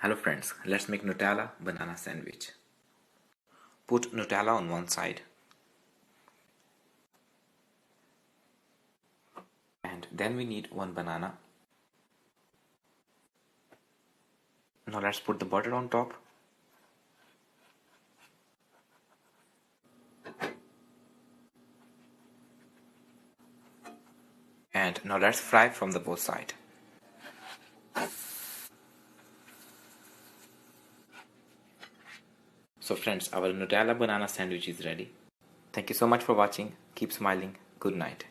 Hello friends, let's make Nutella banana sandwich. Put Nutella on one side and then we need one banana. Now let's put the butter on top. And now let's fry from the both sides. So friends, our Nutella banana sandwich is ready. Thank you so much for watching. Keep smiling. Good night.